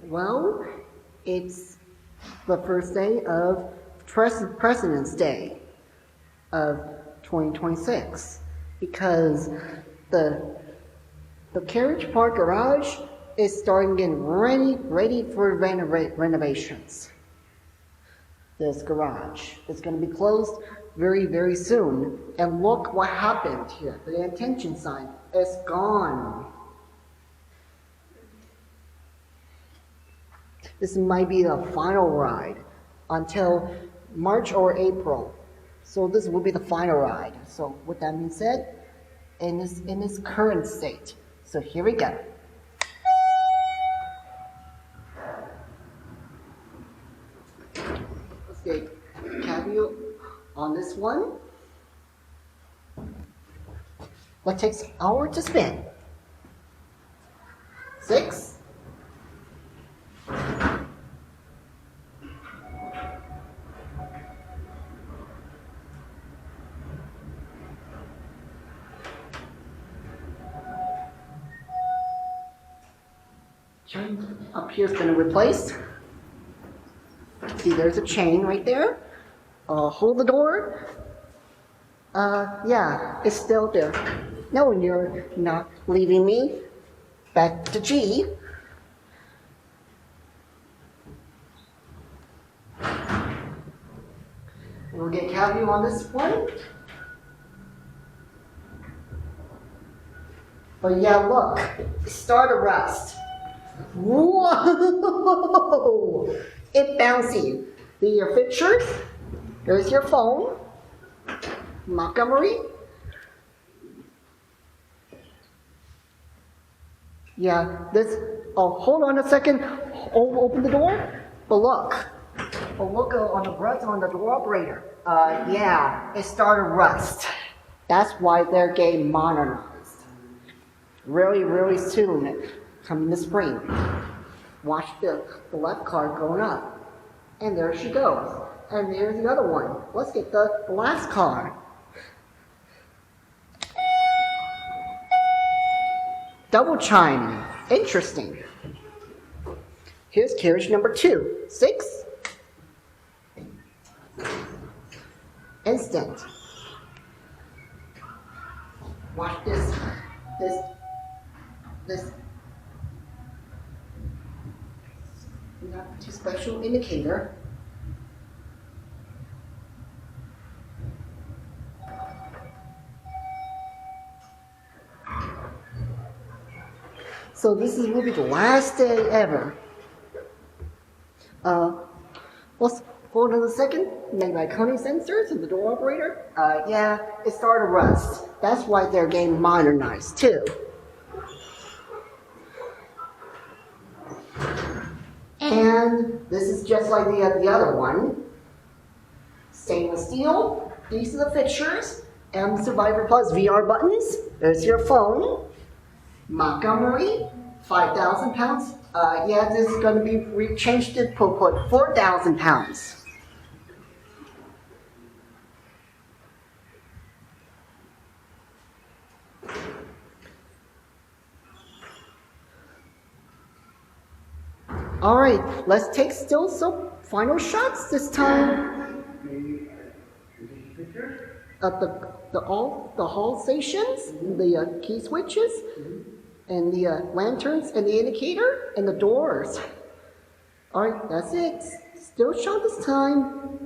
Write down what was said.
Well, it's the first day of President's Day of 2026 because the Carriage Park Garage is starting getting ready for renovations. This garage is going to be closed very soon. And look what happened here. The attention sign is gone. This might be the final ride until March or April. So this will be the final ride. So with that being said, in its current state. So here we go. Let's get caveat on this one. What takes an hour to spin? 6. Chain up here is going to replace. See, there's a chain right there. Hold the door. Yeah, it's still there. No, you're not leaving me. Back to G. We'll get caveat on this one. But yeah, look, start a rust. Whoa! It's bouncy. Your pictures. There's your phone. Montgomery. Yeah, this. Oh, hold on a second. Open the door. But look. Oh, look on the rust on the door operator. Yeah, it started rust. That's why they're getting modernized. Really soon. Coming this spring. Watch the left car going up. And there she goes. And there's the other one. Let's get the last car. Double chime. Interesting. Here's carriage number 2. 6. Instant. Watch this. Not too special indicator. So this will be the last day ever. Let's hold on a second. Make my coding sensors and the door operator. Yeah, it started rust. That's why they're getting modernized too. And this is just like the other one. Stainless steel. These are the fixtures. M Survivor Plus VR buttons. There's your phone. Montgomery, 5,000 pounds. Yeah, this is going to be changed to put 4,000 pounds. All right, let's take still some final shots this time. At the hall stations, the key switches, and the lanterns, and the indicator, and the doors. All right, that's it. Still shot this time.